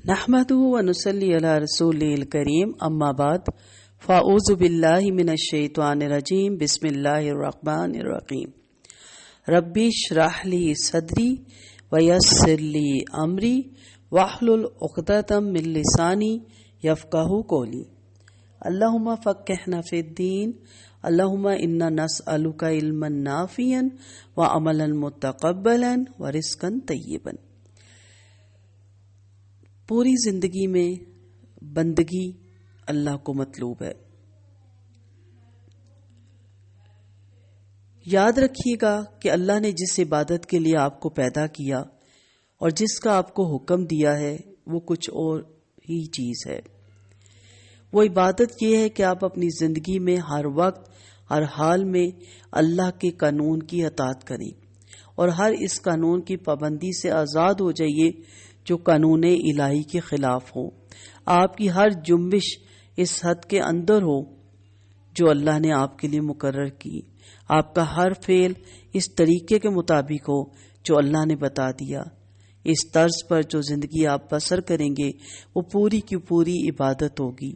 نحمده ونصلي على رسوله الكريم اما بعد فاعوذ بالله من الشیطان الرجیم بسم اللہ الرحمن الرحیم ربی اشرح لی صدری ویسر لی امری واحلل عقدۃ من لسانی یفقہوا قولی اللہم فقہنا فی الدین اللہم انا نسألک علما نافعا وعملا متقبلا ورزقا طیبا۔ پوری زندگی میں بندگی اللہ کو مطلوب ہے۔ یاد رکھیے گا کہ اللہ نے جس عبادت کے لیے آپ کو پیدا کیا اور جس کا آپ کو حکم دیا ہے وہ کچھ اور ہی چیز ہے۔ وہ عبادت یہ ہے کہ آپ اپنی زندگی میں ہر وقت ہر حال میں اللہ کے قانون کی اطاعت کریں اور ہر اس قانون کی پابندی سے آزاد ہو جائیے جو قانون الہی کے خلاف ہو۔ آپ کی ہر جنبش اس حد کے اندر ہو جو اللہ نے آپ کے لیے مقرر کی۔ آپ کا ہر فعل اس طریقے کے مطابق ہو جو اللہ نے بتا دیا۔ اس طرز پر جو زندگی آپ بسر کریں گے وہ پوری کی پوری عبادت ہوگی۔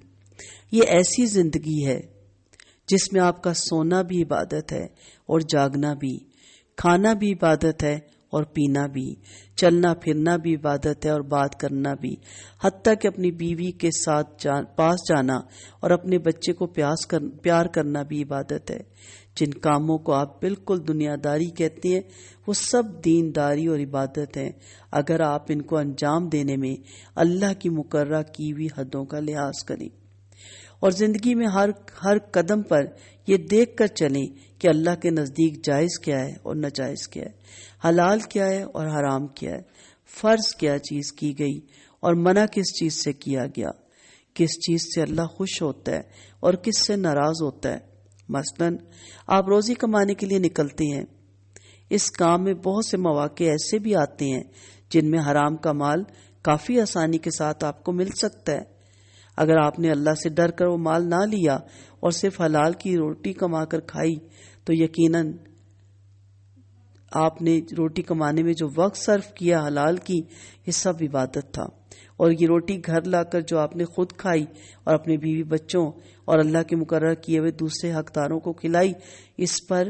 یہ ایسی زندگی ہے جس میں آپ کا سونا بھی عبادت ہے اور جاگنا بھی، کھانا بھی عبادت ہے اور پینا بھی، چلنا پھرنا بھی عبادت ہے اور بات کرنا بھی، حتیٰ کہ اپنی بیوی کے ساتھ پاس جانا اور اپنے بچے کو پیار کرنا بھی عبادت ہے۔ جن کاموں کو آپ بالکل دنیا داری کہتے ہیں وہ سب دینداری اور عبادت ہیں اگر آپ ان کو انجام دینے میں اللہ کی مقررہ کی ہوئی حدوں کا لحاظ کریں، اور زندگی میں ہر قدم پر یہ دیکھ کر چلیں کہ اللہ کے نزدیک جائز کیا ہے اور ناجائز کیا ہے، حلال کیا ہے اور حرام کیا ہے، فرض کیا چیز کی گئی اور منع کس چیز سے کیا گیا، کس چیز سے اللہ خوش ہوتا ہے اور کس سے ناراض ہوتا ہے۔ مثلاً آپ روزی کمانے کے لیے نکلتے ہیں، اس کام میں بہت سے مواقع ایسے بھی آتے ہیں جن میں حرام کا مال کافی آسانی کے ساتھ آپ کو مل سکتا ہے۔ اگر آپ نے اللہ سے ڈر کر وہ مال نہ لیا اور صرف حلال کی روٹی کما کر کھائی تو یقیناً آپ نے روٹی کمانے میں جو وقت صرف کیا حلال کی، یہ سب عبادت تھا، اور یہ روٹی گھر لا کر جو آپ نے خود کھائی اور اپنے بیوی بچوں اور اللہ کے مقرر کیے ہوئے دوسرے حقداروں کو کھلائی، اس پر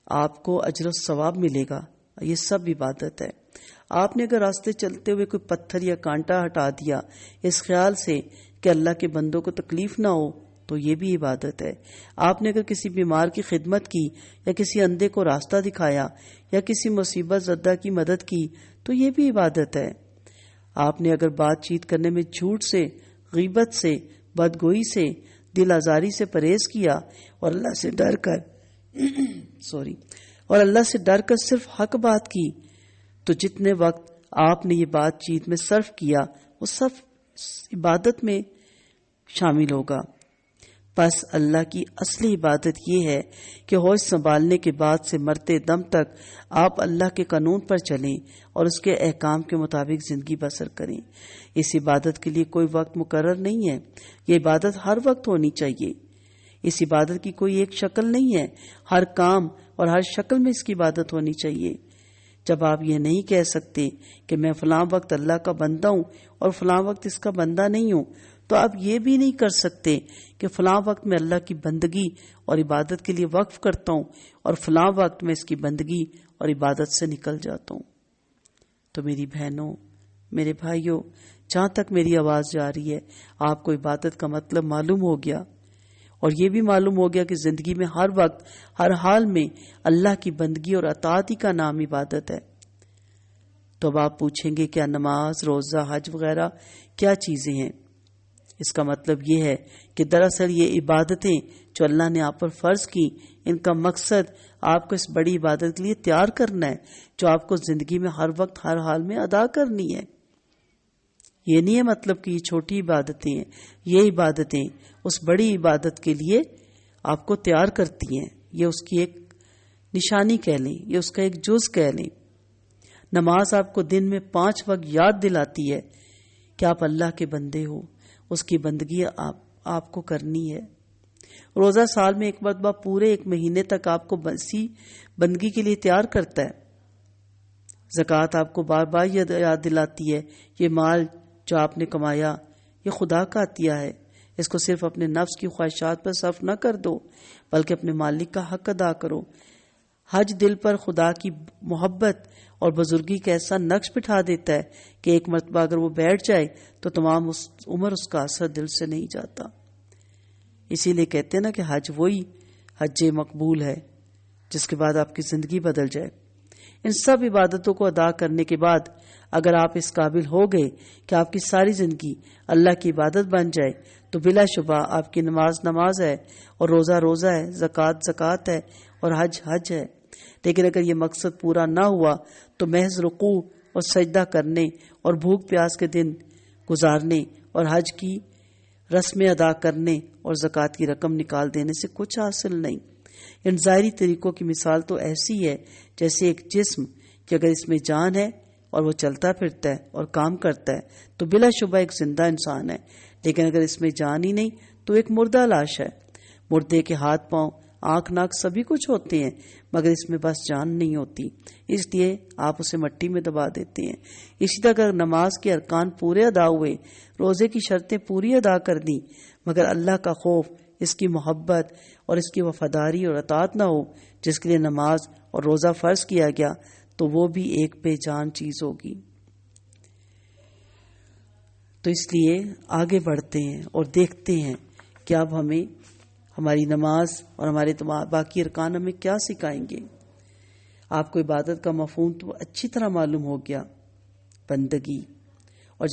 آپ کو اجر و ثواب ملے گا۔ یہ سب عبادت ہے۔ آپ نے اگر راستے چلتے ہوئے کوئی پتھر یا کانٹا ہٹا دیا اس خیال سے کہ اللہ کے بندوں کو تکلیف نہ ہو تو یہ بھی عبادت ہے۔ آپ نے اگر کسی بیمار کی خدمت کی یا کسی اندھے کو راستہ دکھایا یا کسی مصیبت زدہ کی مدد کی تو یہ بھی عبادت ہے۔ آپ نے اگر بات چیت کرنے میں جھوٹ سے، غیبت سے، بدگوئی سے، دل آزاری سے پرہیز کیا اور اللہ سے ڈر کر صرف حق بات کی تو جتنے وقت آپ نے یہ بات چیت میں صرف کیا وہ سب عبادت میں شامل ہوگا۔ پس اللہ کی اصلی عبادت یہ ہے کہ ہوش سنبھالنے کے بعد سے مرتے دم تک آپ اللہ کے قانون پر چلیں اور اس کے احکام کے مطابق زندگی بسر کریں۔ اس عبادت کے لیے کوئی وقت مقرر نہیں ہے، یہ عبادت ہر وقت ہونی چاہیے۔ اس عبادت کی کوئی ایک شکل نہیں ہے، ہر کام اور ہر شکل میں اس کی عبادت ہونی چاہیے۔ جب آپ یہ نہیں کہہ سکتے کہ میں فلاں وقت اللہ کا بندہ ہوں اور فلاں وقت اس کا بندہ نہیں ہوں، تو آپ یہ بھی نہیں کر سکتے کہ فلاں وقت میں اللہ کی بندگی اور عبادت کے لیے وقف کرتا ہوں اور فلاں وقت میں اس کی بندگی اور عبادت سے نکل جاتا ہوں۔ تو میری بہنوں، میرے بھائیوں، جہاں تک میری آواز جا رہی ہے آپ کو عبادت کا مطلب معلوم ہو گیا، اور یہ بھی معلوم ہو گیا کہ زندگی میں ہر وقت ہر حال میں اللہ کی بندگی اور اطاعت کا نام عبادت ہے۔ تو اب آپ پوچھیں گے کیا نماز، روزہ، حج وغیرہ کیا چیزیں ہیں؟ اس کا مطلب یہ ہے کہ دراصل یہ عبادتیں جو اللہ نے آپ پر فرض کی، ان کا مقصد آپ کو اس بڑی عبادت کے لیے تیار کرنا ہے جو آپ کو زندگی میں ہر وقت ہر حال میں ادا کرنی ہے۔ یہ نہیں ہے مطلب کہ یہ چھوٹی عبادتیں ہیں، یہ عبادتیں اس بڑی عبادت کے لیے آپ کو تیار کرتی ہیں، یہ اس کی ایک نشانی کہہ لیں، یہ اس کا ایک جز کہہ لیں۔ نماز آپ کو دن میں 5 وقت یاد دلاتی ہے کہ آپ اللہ کے بندے ہو، اس کی بندگی آپ کو کرنی ہے۔ روزہ سال میں ایک مرتبہ پورے 1 مہینے تک آپ کو اسی بندگی کے لیے تیار کرتا ہے۔ زکوٰۃ آپ کو بار بار یاد دلاتی ہے یہ مال جو آپ نے کمایا یہ خدا کا عطیہ ہے، اس کو صرف اپنے نفس کی خواہشات پر صرف نہ کر دو بلکہ اپنے مالک کا حق ادا کرو۔ حج دل پر خدا کی محبت اور بزرگی کا ایسا نقش بٹھا دیتا ہے کہ ایک مرتبہ اگر وہ بیٹھ جائے تو تمام عمر اس کا اثر دل سے نہیں جاتا۔ اسی لیے کہتے ہیں نا کہ حج وہی حج مقبول ہے جس کے بعد آپ کی زندگی بدل جائے۔ ان سب عبادتوں کو ادا کرنے کے بعد اگر آپ اس قابل ہو گئے کہ آپ کی ساری زندگی اللہ کی عبادت بن جائے تو بلا شبہ آپ کی نماز نماز ہے اور روزہ روزہ ہے، زکوٰۃ زکوٰۃ ہے اور حج حج ہے۔ لیکن اگر یہ مقصد پورا نہ ہوا تو محض رکوع اور سجدہ کرنے اور بھوک پیاس کے دن گزارنے اور حج کی رسمیں ادا کرنے اور زکوٰۃ کی رقم نکال دینے سے کچھ حاصل نہیں۔ ان ظاہری طریقوں کی مثال تو ایسی ہے جیسے ایک جسم کہ اگر اس میں جان ہے اور وہ چلتا پھرتا ہے اور کام کرتا ہے تو بلا شبہ ایک زندہ انسان ہے، لیکن اگر اس میں جان ہی نہیں تو ایک مردہ لاش ہے۔ مردے کے ہاتھ پاؤں آنکھ ناک سبھی کچھ ہوتے ہیں مگر اس میں بس جان نہیں ہوتی، اس لیے آپ اسے مٹی میں دبا دیتے ہیں۔ اسی طرح اگر نماز کے ارکان پورے ادا ہوئے، روزے کی شرطیں پوری ادا کر دی مگر اللہ کا خوف، اس کی محبت اور اس کی وفاداری اور اطاعت نہ ہو جس کے لیے نماز اور روزہ فرض کیا گیا تو وہ بھی ایک بے جان چیز ہوگی۔ تو اس لیے آگے بڑھتے ہیں اور دیکھتے ہیں کہ اب ہمیں ہماری نماز اور ہمارے باقی ارکان ہمیں کیا سکھائیں گے۔ آپ کو عبادت کا مفہوم تو اچھی طرح معلوم ہو گیا، بندگی۔ اور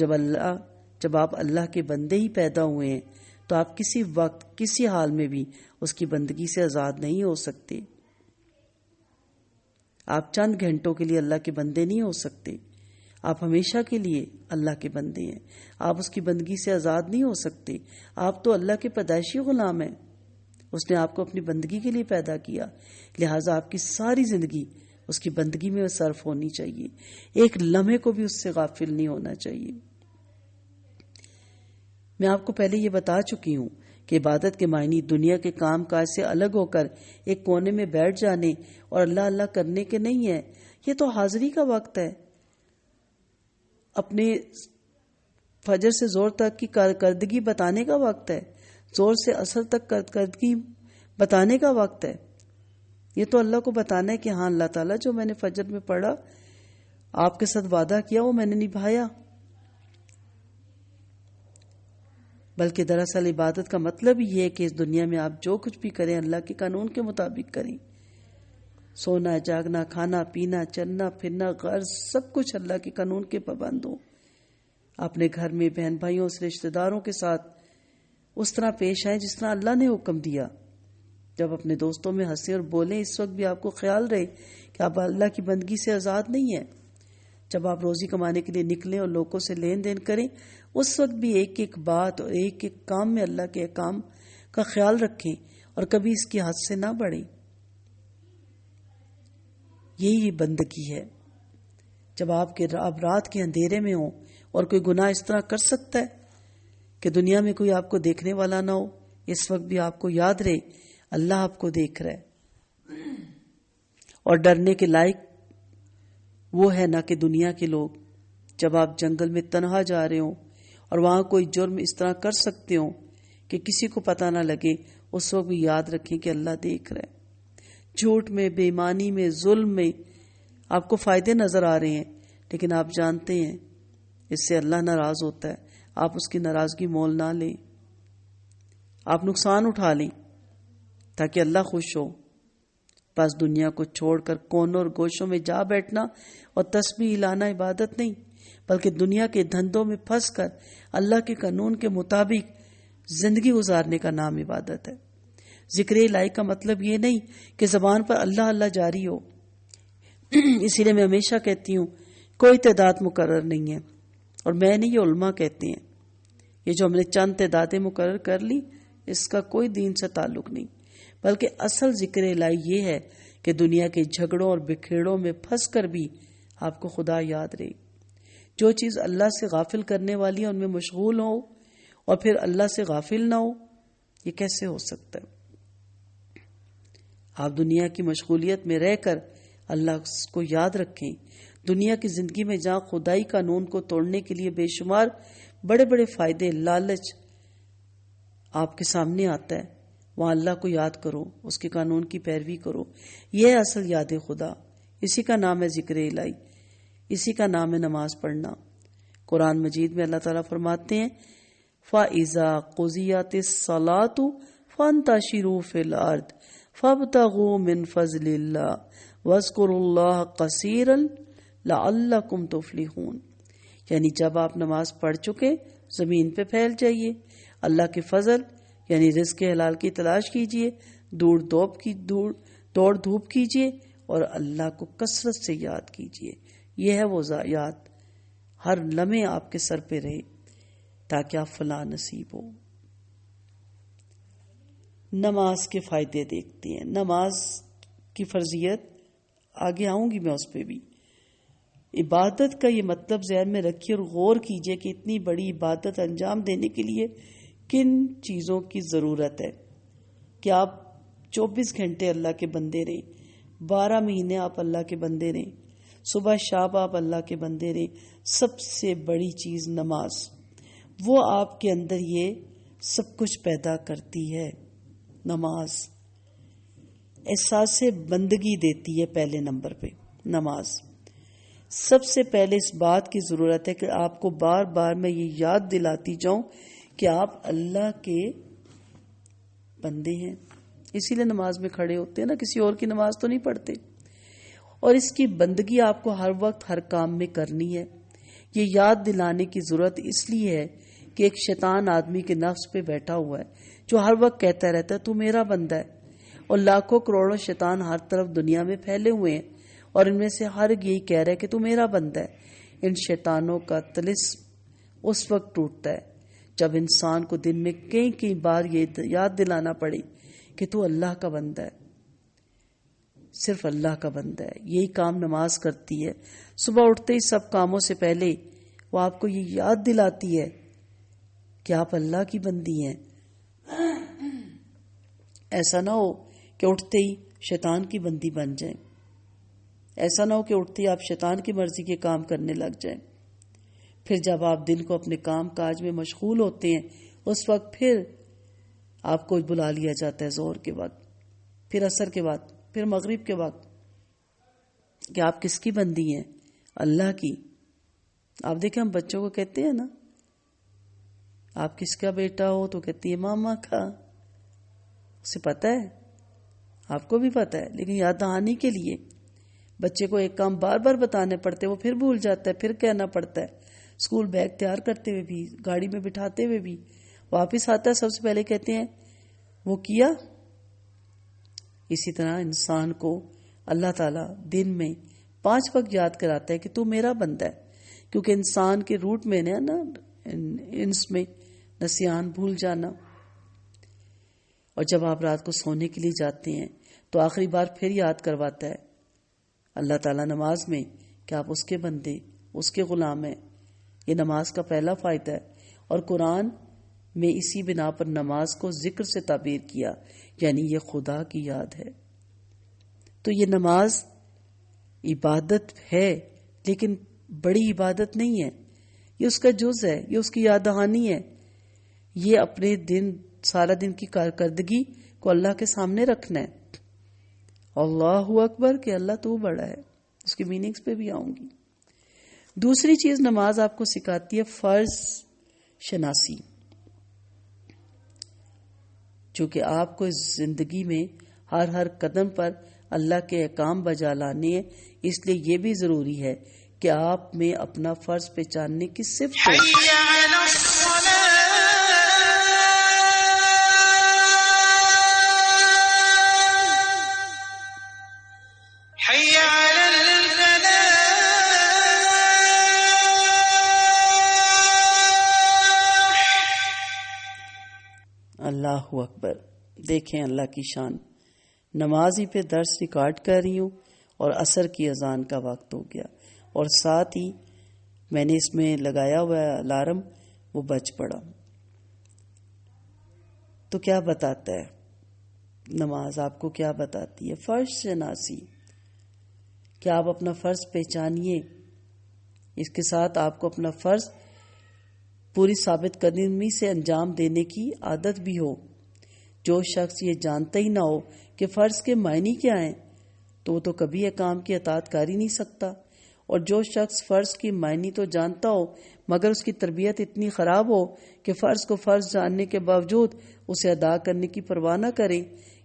جب آپ اللہ کے بندے ہی پیدا ہوئے ہیں تو آپ کسی وقت کسی حال میں بھی اس کی بندگی سے آزاد نہیں ہو سکتے۔ آپ چند گھنٹوں کے لیے اللہ کے بندے نہیں ہو سکتے، آپ ہمیشہ کے لیے اللہ کے بندے ہیں۔ آپ اس کی بندگی سے آزاد نہیں ہو سکتے، آپ تو اللہ کے پیدائشی غلام ہیں، اس نے آپ کو اپنی بندگی کے لیے پیدا کیا، لہٰذا آپ کی ساری زندگی اس کی بندگی میں صرف ہونی چاہیے، ایک لمحے کو بھی اس سے غافل نہیں ہونا چاہیے۔ میں آپ کو پہلے یہ بتا چکی ہوں کہ عبادت کے معنی دنیا کے کام کاج سے الگ ہو کر ایک کونے میں بیٹھ جانے اور اللہ اللہ کرنے کے نہیں ہے، یہ تو حاضری کا وقت ہے، اپنے فجر سے زور تک کی کارکردگی بتانے کا وقت ہے، زور سے اثر تک کارکردگی بتانے کا وقت ہے۔ یہ تو اللہ کو بتانا ہے کہ ہاں اللہ تعالیٰ جو میں نے فجر میں پڑھا، آپ کے ساتھ وعدہ کیا وہ میں نے نبھایا۔ بلکہ دراصل عبادت کا مطلب یہ ہے کہ اس دنیا میں آپ جو کچھ بھی کریں اللہ کے قانون کے مطابق کریں، سونا جاگنا کھانا پینا چلنا پھرنا غرض سب کچھ اللہ کے قانون کے پابند ہوں۔ اپنے گھر میں بہن بھائیوں سے رشتہ داروں کے ساتھ اس طرح پیش آئیں جس طرح اللہ نے حکم دیا۔ جب اپنے دوستوں میں ہنسیں اور بولیں اس وقت بھی آپ کو خیال رہے کہ آپ اللہ کی بندگی سے آزاد نہیں ہیں۔ جب آپ روزی کمانے کے لیے نکلیں اور لوگوں سے لین دین کریں اس وقت بھی ایک ایک بات اور ایک ایک کام میں اللہ کے احکام کا خیال رکھیں اور کبھی اس کی حد سے نہ بڑھیں۔ یہی بندگی ہے۔ جب آپ رات کے اندھیرے میں ہوں اور کوئی گناہ اس طرح کر سکتا ہے کہ دنیا میں کوئی آپ کو دیکھنے والا نہ ہو، اس وقت بھی آپ کو یاد رہے اللہ آپ کو دیکھ رہا ہے۔ اور ڈرنے کے لائق وہ ہے نہ کہ دنیا کے لوگ جب آپ جنگل میں تنہا جا رہے ہوں اور وہاں کوئی جرم اس طرح کر سکتے ہوں کہ کسی کو پتہ نہ لگے، اس وقت بھی یاد رکھیں کہ اللہ دیکھ رہا ہے۔ جھوٹ میں، بے ایمانی میں، ظلم میں آپ کو فائدے نظر آ رہے ہیں لیکن آپ جانتے ہیں اس سے اللہ ناراض ہوتا ہے، آپ اس کی ناراضگی مول نہ لیں، آپ نقصان اٹھا لیں تاکہ اللہ خوش ہو۔ بس دنیا کو چھوڑ کر کونوں اور گوشوں میں جا بیٹھنا اور تسبیح ہلانا عبادت نہیں بلکہ دنیا کے دھندوں میں پھنس کر اللہ کے قانون کے مطابق زندگی گزارنے کا نام عبادت ہے۔ ذکر الہی کا مطلب یہ نہیں کہ زبان پر اللہ اللہ جاری ہو۔ اسی لیے میں ہمیشہ کہتی ہوں کوئی تعداد مقرر نہیں ہے، اور میں نہیں، یہ علماء کہتے ہیں۔ یہ جو ہم نے چند تعدادیں مقرر کر لی اس کا کوئی دین سے تعلق نہیں، بلکہ اصل ذکر الہی یہ ہے کہ دنیا کے جھگڑوں اور بکھیڑوں میں پھنس کر بھی آپ کو خدا یاد رہے۔ جو چیز اللہ سے غافل کرنے والی ہے ان میں مشغول ہو اور پھر اللہ سے غافل نہ ہو، یہ کیسے ہو سکتا ہے؟ آپ دنیا کی مشغولیت میں رہ کر اللہ کو یاد رکھیں۔ دنیا کی زندگی میں جہاں خدائی قانون کو توڑنے کے لیے بے شمار بڑے بڑے فائدے، لالچ آپ کے سامنے آتا ہے، وہاں اللہ کو یاد کرو، اس کے قانون کی پیروی کرو. یہ ہے اصل یاد خدا. اسی کا نام ہے ذکر الہی، اسی کا نام ہے نماز پڑھنا. قرآن مجید میں اللہ تعالیٰ فرماتے ہیں فَإِذَا قُضِيَتِ الصَّلَاةُ فَانتَشِرُوا فِي الْأَرْضِ فَابْتَغُوا مِنْ فَضْلِ اللَّهِ وَاذْكُرُوا اللَّهَ كَثِيرًا لَعَلَّكُمْ تُفْلِحُونَ. یعنی جب آپ نماز پڑھ چکے زمین پہ پھیل جائیے، اللہ کے فضل یعنی رزق حلال کی تلاش کیجیے، دوڑ دھوپ کیجیے اور اللہ کو کثرت سے یاد کیجیے. یہ ہے وہ یاد ہر لمحے آپ کے سر پہ رہے تاکہ آپ فلاح نصیب ہو. نماز کے فائدے دیکھتے ہیں. نماز کی فرضیت آگے آؤں گی میں اس پہ بھی. عبادت کا یہ مطلب ذہن میں رکھیے اور غور کیجیے کہ اتنی بڑی عبادت انجام دینے کے لیے کن چیزوں کی ضرورت ہے. کہ آپ 24 گھنٹے اللہ کے بندے رہیں، 12 مہینے آپ اللہ کے بندے رہیں، صبح شام آپ اللہ کے بندے رہیں. سب سے بڑی چیز نماز، وہ آپ کے اندر یہ سب کچھ پیدا کرتی ہے. نماز احساس بندگی دیتی ہے. پہلے نمبر پہ نماز. سب سے پہلے اس بات کی ضرورت ہے کہ آپ کو بار بار میں یہ یاد دلاتی جاؤں کہ آپ اللہ کے بندے ہیں. اسی لیے نماز میں کھڑے ہوتے ہیں نا، کسی اور کی نماز تو نہیں پڑھتے. اور اس کی بندگی آپ کو ہر وقت ہر کام میں کرنی ہے. یہ یاد دلانے کی ضرورت اس لیے ہے کہ ایک شیطان آدمی کے نفس پہ بیٹھا ہوا ہے جو ہر وقت کہتا رہتا ہے تو میرا بندہ ہے. اور لاکھوں کروڑوں شیطان ہر طرف دنیا میں پھیلے ہوئے ہیں اور ان میں سے ہر یہی کہہ رہا ہے کہ تو میرا بندہ ہے. ان شیطانوں کا طلسم اس وقت ٹوٹتا ہے جب انسان کو دن میں کئی بار یہ یاد دلانا پڑے کہ تو اللہ کا بندہ ہے، صرف اللہ کا بندہ ہے. یہی کام نماز کرتی ہے. صبح اٹھتے ہی سب کاموں سے پہلے وہ آپ کو یہ یاد دلاتی ہے کہ آپ اللہ کی بندی ہیں. ایسا نہ ہو کہ اٹھتے ہی شیطان کی بندی بن جائیں. ایسا نہ ہو کہ اٹھتے ہی آپ شیطان کی مرضی کے کام کرنے لگ جائیں. پھر جب آپ دن کو اپنے کام کاج میں مشغول ہوتے ہیں اس وقت پھر آپ کو بلا لیا جاتا ہے ظہر کے وقت، پھر عصر کے بعد، پھر مغرب کے وقت کہ آپ کس کی بندی ہیں؟ اللہ کی. آپ دیکھیں ہم بچوں کو کہتے ہیں نا آپ کس کا بیٹا ہو تو کہتی ہے ماما کا. اسے پتہ ہے، آپ کو بھی پتہ ہے، لیکن یاد دہانی کے لیے بچے کو ایک کام بار بار بتانے پڑتے، وہ پھر بھول جاتا ہے، پھر کہنا پڑتا ہے. اسکول بیگ تیار کرتے ہوئے بھی، گاڑی میں بٹھاتے ہوئے بھی، واپس آتا ہے سب سے پہلے کہتے ہیں وہ کیا. اسی طرح انسان کو اللہ تعالیٰ دن میں 5 وقت یاد کراتا ہے کہ تو میرا بندہ ہے. کیونکہ انسان کے روٹ میں نا انس میں نسیان، بھول جانا. اور جب آپ رات کو سونے کے لیے جاتے ہیں تو آخری بار پھر یاد کرواتا ہے اللہ تعالیٰ نماز میں کہ آپ اس کے بندے، اس کے غلام ہیں. یہ نماز کا پہلا فائدہ ہے. اور قرآن میں اسی بنا پر نماز کو ذکر سے تعبیر کیا، یعنی یہ خدا کی یاد ہے. تو یہ نماز عبادت ہے لیکن بڑی عبادت نہیں ہے. یہ اس کا جز ہے، یہ اس کی یاد دہانی ہے. یہ اپنے سارا دن کی کارکردگی کو اللہ کے سامنے رکھنا ہے. اللہ اکبر کہ اللہ تو بڑا ہے. اس کی میننگز پہ بھی آؤں گی. دوسری چیز نماز آپ کو سکھاتی ہے فرض شناسی، چونکہ آپ کو اس زندگی میں ہر قدم پر اللہ کے احکام بجا لانے ہیں. اس لیے یہ بھی ضروری ہے کہ آپ میں اپنا فرض پہچاننے کی صفت ہو. اللہ اکبر. دیکھیں اللہ کی شان. نماز ہی پہ درس ریکارڈ کر رہی ہوں اور عصر کی اذان کا وقت ہو گیا اور ساتھ ہی میں نے اس میں لگایا ہوا الارم وہ بج پڑا. تو کیا بتاتا ہے نماز؟ آپ کو کیا بتاتی ہے؟ فرض شناسی، کہ آپ اپنا فرض پہچانیے. اس کے ساتھ آپ کو اپنا فرض پوری ثابت قدمی سے انجام دینے کی عادت بھی ہو۔ جو شخص یہ جانتا ہی نہ ہو کہ فرض کے معنی کیا ہیں تو وہ تو کبھی احکام کی اطاعت کر ہی نہیں سکتا، اور جو شخص فرض کی معنی تو جانتا ہو مگر اس کی تربیت اتنی خراب ہو کہ فرض کو فرض جاننے کے باوجود اسے ادا کرنے کی پرواہ نہ کرے،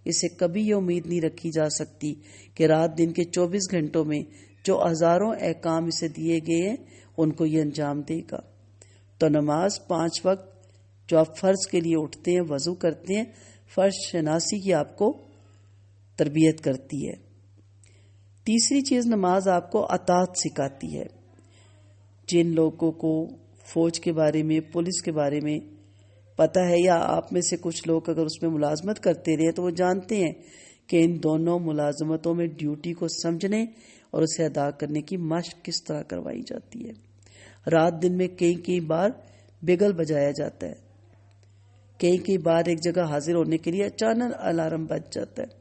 اسے کبھی یہ امید نہیں رکھی جا سکتی کہ رات دن کے 24 گھنٹوں میں جو ہزاروں احکام اسے دیے گئے ہیں ان کو یہ انجام دے گا۔ تو نماز 5 وقت جو آپ فرض کے لیے اٹھتے ہیں، وضو کرتے ہیں، فرض شناسی کی آپ کو تربیت کرتی ہے۔ تیسری چیز، نماز آپ کو اطاعت سکھاتی ہے۔ جن لوگوں کو فوج کے بارے میں، پولیس کے بارے میں پتہ ہے، یا آپ میں سے کچھ لوگ اگر اس میں ملازمت کرتے رہے تو وہ جانتے ہیں کہ ان دونوں ملازمتوں میں ڈیوٹی کو سمجھنے اور اسے ادا کرنے کی مشق کس طرح کروائی جاتی ہے۔ رات دن میں کئی بار بگل بجایا جاتا ہے، کئی بار ایک جگہ حاضر ہونے کے لیے اچانک الارم بج جاتا ہے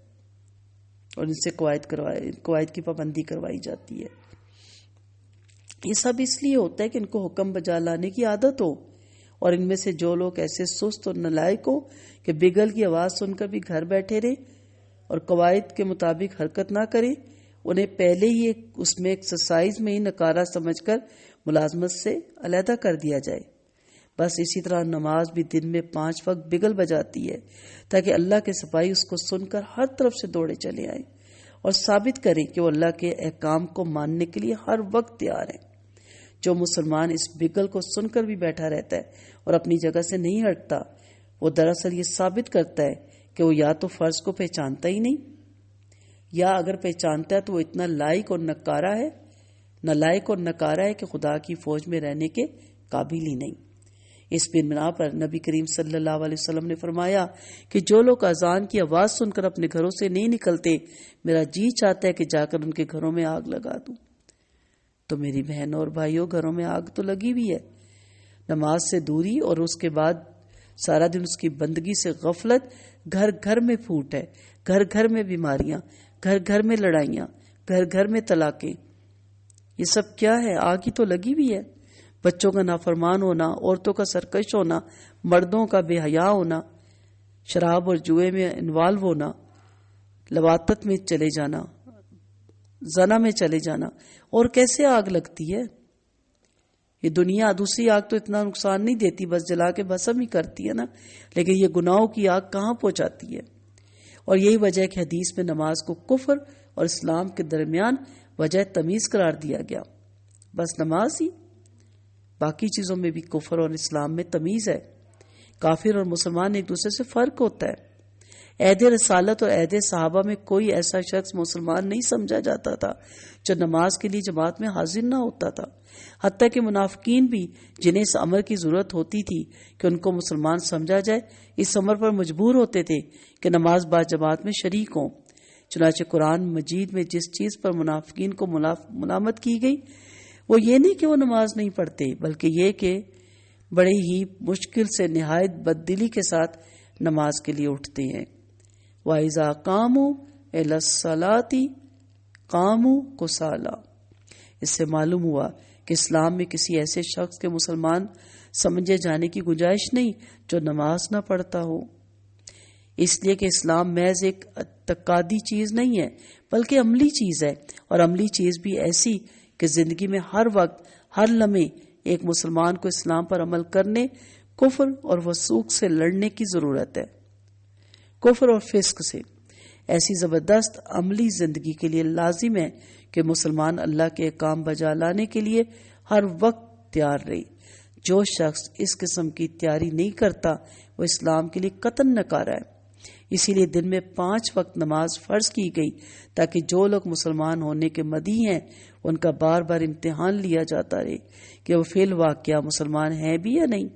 اور ان سے قواعد کی پابندی کروائی جاتی ہے۔ یہ سب اس لیے ہوتا ہے کہ ان کو حکم بجا لانے کی عادت ہو، اور ان میں سے جو لوگ ایسے سست اور نالائق ہو کہ بگل کی آواز سن کر بھی گھر بیٹھے رہے اور قواعد کے مطابق حرکت نہ کرے، انہیں پہلے ہی اس میں ایکسرسائز میں ہی نکارہ سمجھ کر ملازمت سے علیحدہ کر دیا جائے۔ بس اسی طرح نماز بھی دن میں 5 وقت بگل بجاتی ہے تاکہ اللہ کے سپاہی اس کو سن کر ہر طرف سے دوڑے چلے آئیں اور ثابت کریں کہ وہ اللہ کے احکام کو ماننے کے لیے ہر وقت تیار ہیں۔ جو مسلمان اس بگل کو سن کر بھی بیٹھا رہتا ہے اور اپنی جگہ سے نہیں ہٹتا، وہ دراصل یہ ثابت کرتا ہے کہ وہ یا تو فرض کو پہچانتا ہی نہیں، یا اگر پہچانتا ہے تو وہ اتنا نالائق اور نکارا ہے کہ خدا کی فوج میں رہنے کے قابل ہی نہیں۔ اس بنا پر نبی کریم صلی اللہ علیہ وسلم نے فرمایا کہ جو لوگ اذان کی آواز سن کر اپنے گھروں سے نہیں نکلتے، میرا جی چاہتا ہے کہ جا کر ان کے گھروں میں آگ لگا دوں۔ تو میری بہنوں اور بھائیوں، گھروں میں آگ تو لگی ہوئی ہے۔ نماز سے دوری اور اس کے بعد سارا دن اس کی بندگی سے غفلت، گھر گھر میں پھوٹ ہے، گھر گھر میں بیماریاں، گھر گھر میں لڑائیاں، گھر گھر میں طلاقیں۔ یہ سب کیا ہے؟ آگ ہی تو لگی ہوئی ہے۔ بچوں کا نافرمان ہونا، عورتوں کا سرکش ہونا، مردوں کا بے حیا ہونا، شراب اور جوئے میں انوالو ہونا، لواطت میں چلے جانا، زنا میں چلے جانا، اور کیسے آگ لگتی ہے؟ یہ دنیا دوسری آگ تو اتنا نقصان نہیں دیتی، بس جلا کے بھسم ہی کرتی ہے نا، لیکن یہ گناہوں کی آگ کہاں پہنچاتی ہے؟ اور یہی وجہ ہے کہ حدیث میں نماز کو کفر اور اسلام کے درمیان وجہ تمیز قرار دیا گیا۔ بس نماز ہی، باقی چیزوں میں بھی کفر اور اسلام میں تمیز ہے۔ کافر اور مسلمان ایک دوسرے سے فرق ہوتا ہے۔ عہد رسالت اور عہد صحابہ میں کوئی ایسا شخص مسلمان نہیں سمجھا جاتا تھا جو نماز کے لیے جماعت میں حاضر نہ ہوتا تھا، حتیٰ کہ منافقین بھی جنہیں اس امر کی ضرورت ہوتی تھی کہ ان کو مسلمان سمجھا جائے، اس امر پر مجبور ہوتے تھے کہ نماز با جماعت میں شریک ہوں۔ چنانچہ قرآن مجید میں جس چیز پر منافقین کو ملامت کی گئی وہ یہ نہیں کہ وہ نماز نہیں پڑھتے، بلکہ یہ کہ بڑے ہی مشکل سے نہایت بددلی کے ساتھ نماز کے لیے اٹھتے ہیں۔ وَإِذَا قَامُوا إِلَى الصَّلَاةِ قَامُوا كُسَالَىٰ۔ اس سے معلوم ہوا کہ اسلام میں کسی ایسے شخص کے مسلمان سمجھے جانے کی گنجائش نہیں جو نماز نہ پڑھتا ہو، اس لیے کہ اسلام محض ایک اعتقادی چیز نہیں ہے بلکہ عملی چیز ہے، اور عملی چیز بھی ایسی کہ زندگی میں ہر وقت، ہر لمحے ایک مسلمان کو اسلام پر عمل کرنے، کفر اور فسوق سے لڑنے کی ضرورت ہے۔ کفر اور فسق سے ایسی زبردست عملی زندگی کے لیے لازم ہے کہ مسلمان اللہ کے احکام بجا لانے کے لیے ہر وقت تیار رہے۔ جو شخص اس قسم کی تیاری نہیں کرتا وہ اسلام کے لیے قطعاً نکارا ہے۔ اسی لیے دن میں 5 وقت نماز فرض کی گئی تاکہ جو لوگ مسلمان ہونے کے مدعی ہیں ان کا بار بار امتحان لیا جاتا رہے کہ وہ فی الواقعہ مسلمان ہیں بھی یا نہیں،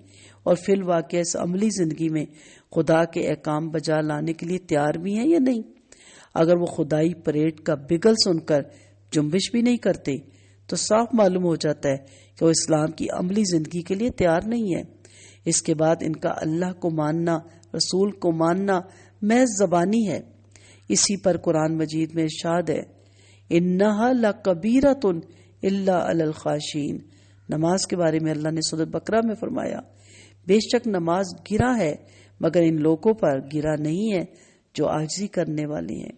اور فی الواقعہ اس عملی زندگی میں خدا کے احکام بجا لانے کے لیے تیار بھی ہیں یا نہیں۔ اگر وہ خدائی پریڈ کا بگل سن کر جنبش بھی نہیں کرتے تو صاف معلوم ہو جاتا ہے کہ وہ اسلام کی عملی زندگی کے لیے تیار نہیں ہے۔ اس کے بعد ان کا اللہ کو ماننا، رسول کو ماننا محض زبانی ہے۔ اسی پر قرآن مجید میں ارشاد ہے، اِنَّهَا لَكَبِيرَةٌ إِلَّا عَلَى الْخَاشِعِينَ۔ نماز کے بارے میں اللہ نے سورۃ بقرہ میں فرمایا، بے شک نماز گرا ہے مگر ان لوگوں پر گرا نہیں ہے جو عاجزی کرنے والے ہیں،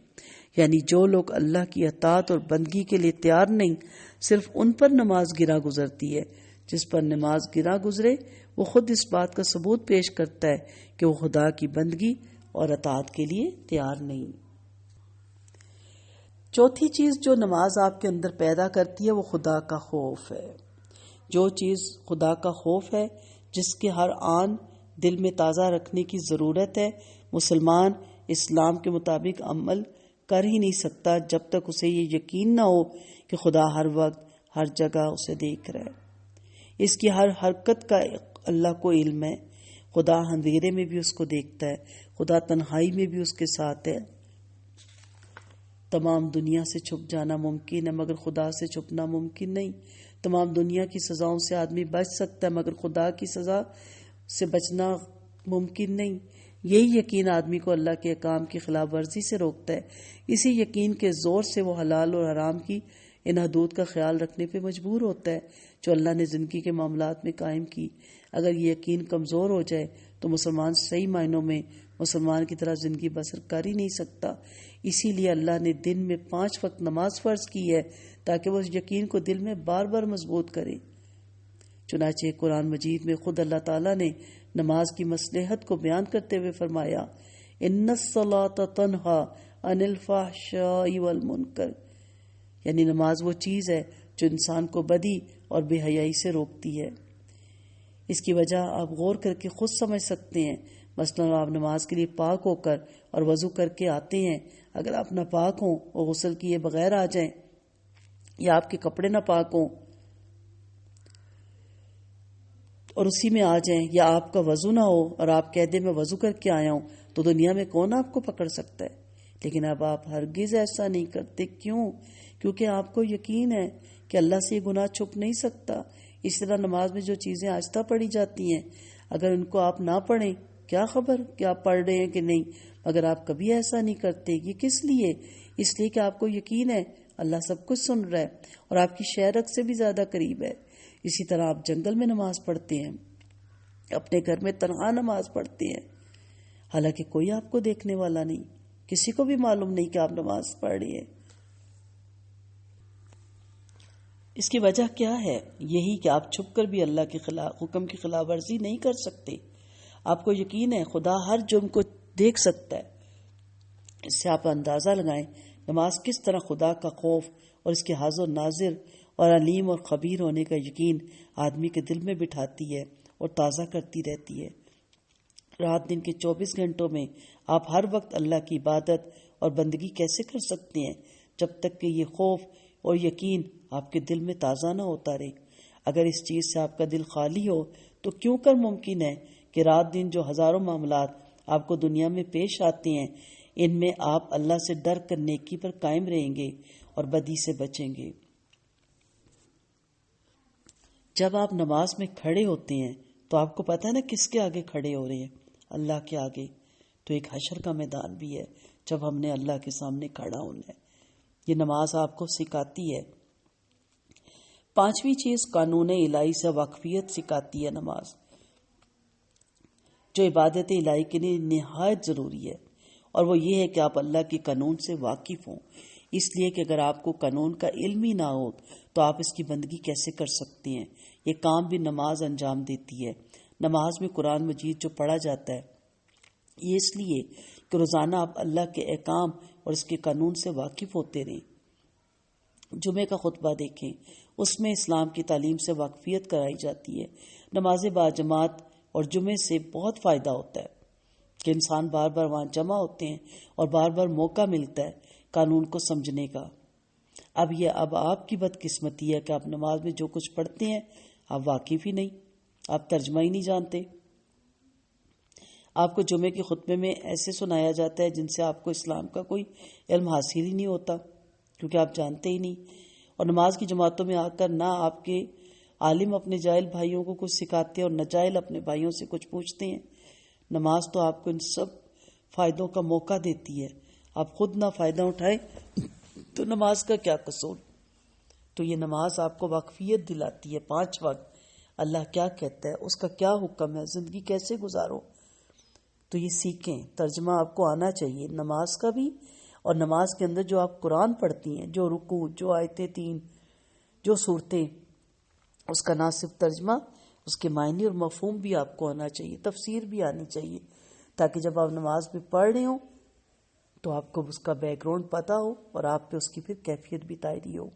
یعنی جو لوگ اللہ کی اطاعت اور بندگی کے لیے تیار نہیں، صرف ان پر نماز گرا گزرتی ہے۔ جس پر نماز گرا گزرے وہ خود اس بات کا ثبوت پیش کرتا ہے کہ وہ خدا کی بندگی اور اطاعت کے لیے تیار نہیں۔ چوتھی چیز جو نماز آپ کے اندر پیدا کرتی ہے وہ خدا کا خوف ہے۔ جو چیز خدا کا خوف ہے، جس کے ہر آن دل میں تازہ رکھنے کی ضرورت ہے، مسلمان اسلام کے مطابق عمل کر ہی نہیں سکتا جب تک اسے یہ یقین نہ ہو کہ خدا ہر وقت ہر جگہ اسے دیکھ رہا ہے، اس کی ہر حرکت کا اللہ کو علم ہے۔ خدا اندھیرے میں بھی اس کو دیکھتا ہے، خدا تنہائی میں بھی اس کے ساتھ ہے۔ تمام دنیا سے چھپ جانا ممکن ہے مگر خدا سے چھپنا ممکن نہیں۔ تمام دنیا کی سزاؤں سے آدمی بچ سکتا ہے مگر خدا کی سزا سے بچنا ممکن نہیں۔ یہی یقین آدمی کو اللہ کے احکام کی خلاف ورزی سے روکتا ہے۔ اسی یقین کے زور سے وہ حلال اور حرام کی ان حدود کا خیال رکھنے پہ مجبور ہوتا ہے جو اللہ نے زندگی کے معاملات میں قائم کی۔ اگر یہ یقین کمزور ہو جائے تو مسلمان صحیح معنوں میں مسلمان کی طرح زندگی بسر کر ہی نہیں سکتا۔ اسی لیے اللہ نے دن میں 5 وقت نماز فرض کی ہے تاکہ وہ اس یقین کو دل میں بار بار مضبوط کرے۔ چنانچہ قرآن مجید میں خود اللہ تعالیٰ نے نماز کی مصلحت کو بیان کرتے ہوئے فرمایا، ان الصلاۃ تنہی عن الفحشاء والمنکر، یعنی نماز وہ چیز ہے جو انسان کو بدی اور بے حیائی سے روکتی ہے۔ اس کی وجہ آپ غور کر کے خود سمجھ سکتے ہیں۔ مثلاً آپ نماز کے لیے پاک ہو کر اور وضو کر کے آتے ہیں، اگر آپ ناپاک ہوں اور غسل کیے بغیر آ جائیں یا آپ کے کپڑے ناپاک ہوں اور اسی میں آ جائیں، یا آپ کا وضو نہ ہو اور آپ کہہ دیں میں وضو کر کے آیا ہوں، تو دنیا میں کون آپ کو پکڑ سکتا ہے؟ لیکن اب آپ ہرگز ایسا نہیں کرتے۔ کیوں؟ کیونکہ آپ کو یقین ہے کہ اللہ سے یہ گناہ چھپ نہیں سکتا۔ اس طرح نماز میں جو چیزیں آہستہ پڑھی جاتی ہیں، اگر ان کو آپ نہ پڑھیں، کیا خبر کہ آپ پڑھ رہے ہیں کہ نہیں، مگر آپ کبھی ایسا نہیں کرتے۔ یہ کس لیے؟ اس لیے کہ آپ کو یقین ہے اللہ سب کچھ سن رہا ہے اور آپ کی شہرت سے بھی زیادہ قریب ہے۔ اسی طرح آپ جنگل میں نماز پڑھتے ہیں، اپنے گھر میں تنہا نماز پڑھتے ہیں، حالانکہ کوئی آپ کو دیکھنے والا نہیں، کسی کو بھی معلوم نہیں کہ آپ نماز پڑھ رہے ہیں۔ اس کی وجہ کیا ہے؟ یہی کہ آپ چھپ کر بھی اللہ کے حکم کی خلاف ورزی نہیں کر سکتے۔ آپ کو یقین ہے خدا ہر جرم کو دیکھ سکتا ہے۔ اس سے آپ اندازہ لگائیں نماز کس طرح خدا کا خوف اور اس کے حاضر ناظر اور علیم اور خبیر ہونے کا یقین آدمی کے دل میں بٹھاتی ہے اور تازہ کرتی رہتی ہے۔ رات دن کے 24 گھنٹوں میں آپ ہر وقت اللہ کی عبادت اور بندگی کیسے کر سکتے ہیں جب تک کہ یہ خوف اور یقین آپ کے دل میں تازہ نہ ہوتا رہے۔ اگر اس چیز سے آپ کا دل خالی ہو تو کیوں کر ممکن ہے کہ رات دن جو ہزاروں معاملات آپ کو دنیا میں پیش آتے ہیں، ان میں آپ اللہ سے ڈر کر نیکی پر قائم رہیں گے اور بدی سے بچیں گے۔ جب آپ نماز میں کھڑے ہوتے ہیں تو آپ کو پتہ ہے نا کس کے آگے کھڑے ہو رہے ہیں؟ اللہ کے آگے۔ تو ایک حشر کا میدان بھی ہے جب ہم نے اللہ کے سامنے کھڑا ہونا ہے۔ یہ نماز آپ کو سکھاتی ہے۔ 5ویں چیز قانون الہی سے واقفیت سکھاتی ہے نماز، جو عبادت الہی کے لیے نہایت ضروری ہے، اور وہ یہ ہے کہ آپ اللہ کے قانون سے واقف ہوں۔ اس لیے کہ اگر آپ کو قانون کا علم ہی نہ ہو تو آپ اس کی بندگی کیسے کر سکتے ہیں؟ یہ کام بھی نماز انجام دیتی ہے۔ نماز میں قرآن مجید جو پڑھا جاتا ہے یہ اس لیے کہ روزانہ آپ اللہ کے احکام اور اس کے قانون سے واقف ہوتے رہیں۔ جمعے کا خطبہ دیکھیں، اس میں اسلام کی تعلیم سے واقفیت کرائی جاتی ہے۔ نماز باجماعت اور جمعے سے بہت فائدہ ہوتا ہے کہ انسان بار بار وہاں جمع ہوتے ہیں اور بار بار موقع ملتا ہے قانون کو سمجھنے کا۔ اب آپ کی بدقسمتی ہے کہ آپ نماز میں جو کچھ پڑھتے ہیں آپ واقف ہی نہیں، آپ ترجمہ ہی نہیں جانتے۔ آپ کو جمعے کے خطبے میں ایسے سنایا جاتا ہے جن سے آپ کو اسلام کا کوئی علم حاصل ہی نہیں ہوتا، کیونکہ آپ جانتے ہی نہیں۔ اور نماز کی جماعتوں میں آ کر نہ آپ کے عالم اپنے جاہل بھائیوں کو کچھ سکھاتے ہیں اور نہ جاہل اپنے بھائیوں سے کچھ پوچھتے ہیں۔ نماز تو آپ کو ان سب فائدوں کا موقع دیتی ہے، آپ خود نہ فائدہ اٹھائیں تو نماز کا کیا قصور؟ تو یہ نماز آپ کو واقفیت دلاتی ہے 5 وقت اللہ کیا کہتا ہے، اس کا کیا حکم ہے، زندگی کیسے گزارو. تو یہ سیکھیں. ترجمہ آپ کو آنا چاہیے نماز کا بھی، اور نماز کے اندر جو آپ قرآن پڑھتی ہیں، جو رکوع، جو آیتیں 3، جو صورتیں، اس کا نہ صرف ترجمہ، اس کے معنی اور مفہوم بھی آپ کو آنا چاہیے، تفسیر بھی آنی چاہیے، تاکہ جب آپ نماز میں پڑھ رہے ہوں تو آپ کو اس کا بیک گراؤنڈ پتہ ہو اور آپ پہ اس کی پھر کیفیت بھی تاری ہو.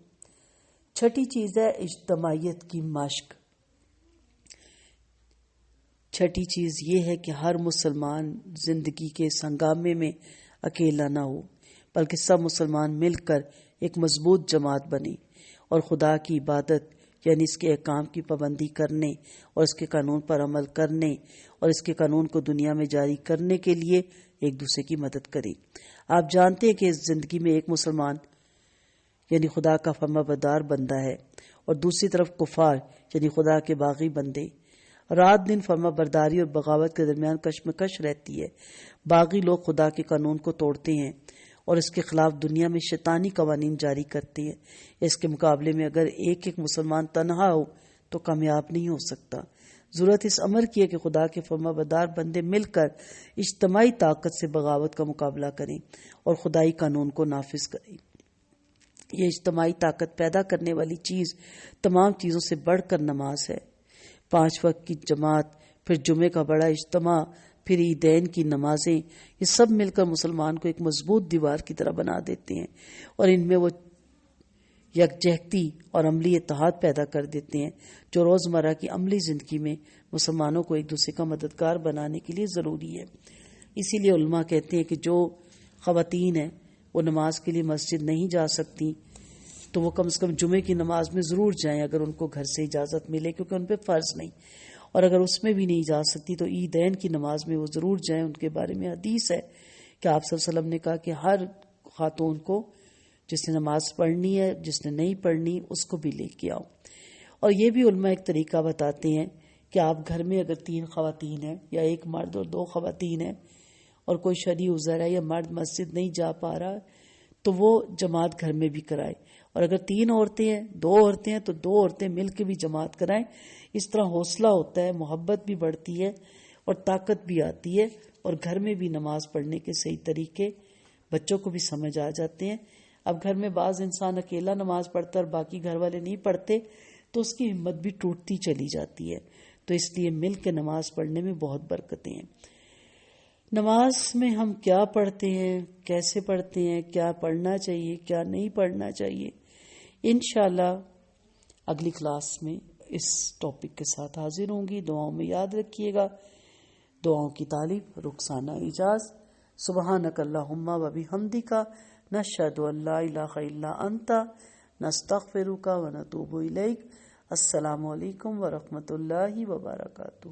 6ٹھی چیز ہے اجتماعیت کی مشق. 6ٹھی چیز یہ ہے کہ ہر مسلمان زندگی کے اس ہنگامے میں اکیلا نہ ہو، بلکہ سب مسلمان مل کر ایک مضبوط جماعت بنے اور خدا کی عبادت یعنی اس کے احکام کی پابندی کرنے اور اس کے قانون پر عمل کرنے اور اس کے قانون کو دنیا میں جاری کرنے کے لیے ایک دوسرے کی مدد کرے. آپ جانتے ہیں کہ اس زندگی میں ایک مسلمان یعنی خدا کا فرما بردار بندہ ہے اور دوسری طرف کفار یعنی خدا کے باغی بندے. رات دن فرما برداری اور بغاوت کے درمیان کشمکش رہتی ہے. باغی لوگ خدا کے قانون کو توڑتے ہیں اور اس کے خلاف دنیا میں شیطانی قوانین جاری کرتے ہیں. اس کے مقابلے میں اگر ایک مسلمان تنہا ہو تو کامیاب نہیں ہو سکتا. ضرورت اس امر کی ہے کہ خدا کے فرما بردار بندے مل کر اجتماعی طاقت سے بغاوت کا مقابلہ کریں اور خدائی قانون کو نافذ کریں. یہ اجتماعی طاقت پیدا کرنے والی چیز تمام چیزوں سے بڑھ کر نماز ہے. 5 وقت کی جماعت، پھر جمعے کا بڑا اجتماع، پھر عیدین کی نمازیں، یہ سب مل کر مسلمان کو ایک مضبوط دیوار کی طرح بنا دیتے ہیں اور ان میں وہ یکجہتی اور عملی اتحاد پیدا کر دیتے ہیں جو روزمرہ کی عملی زندگی میں مسلمانوں کو ایک دوسرے کا مددگار بنانے کے لیے ضروری ہے. اسی لیے علماء کہتے ہیں کہ جو خواتین ہیں وہ نماز کے لیے مسجد نہیں جا سکتی تو وہ کم سے کم جمعے کی نماز میں ضرور جائیں اگر ان کو گھر سے اجازت ملے، کیونکہ ان پہ فرض نہیں. اور اگر اس میں بھی نہیں جا سکتی تو عیدین کی نماز میں وہ ضرور جائیں. ان کے بارے میں حدیث ہے کہ آپ صلی اللہ علیہ وسلم نے کہا کہ ہر خاتون کو جس نے نماز پڑھنی ہے، جس نے نہیں پڑھنی اس کو بھی لے کے آؤ. اور یہ بھی علماء ایک طریقہ بتاتے ہیں کہ آپ گھر میں اگر 3 خواتین ہیں یا 1 مرد اور 2 خواتین ہیں اور کوئی شرعی عذر ہے یا مرد مسجد نہیں جا پا رہا تو وہ جماعت گھر میں بھی کرائے. اور اگر 3 عورتیں ہیں، 2 عورتیں ہیں تو 2 عورتیں مل کے بھی جماعت کرائیں. اس طرح حوصلہ ہوتا ہے، محبت بھی بڑھتی ہے اور طاقت بھی آتی ہے، اور گھر میں بھی نماز پڑھنے کے صحیح طریقے بچوں کو بھی سمجھ آ جاتے ہیں. اب گھر میں بعض انسان اکیلا نماز پڑھتا ہے اور باقی گھر والے نہیں پڑھتے تو اس کی ہمت بھی ٹوٹتی چلی جاتی ہے. تو اس لیے مل کے نماز پڑھنے میں بہت برکتیں ہیں. نماز میں ہم کیا پڑھتے ہیں، کیسے پڑھتے ہیں، کیا پڑھنا چاہیے، کیا نہیں پڑھنا چاہیے، انشاءاللہ اگلی کلاس میں اس ٹاپک کے ساتھ حاضر ہوں گی. دعاؤں میں یاد رکھیے گا. دعاؤں کی طالب رخسانہ اجاز. سبحانک اللہم و بحمدک نشہد ان لا الہ الا انت نستغفرک و نتوب الیک. السلام علیکم ورحمۃ اللہ وبرکاتہ.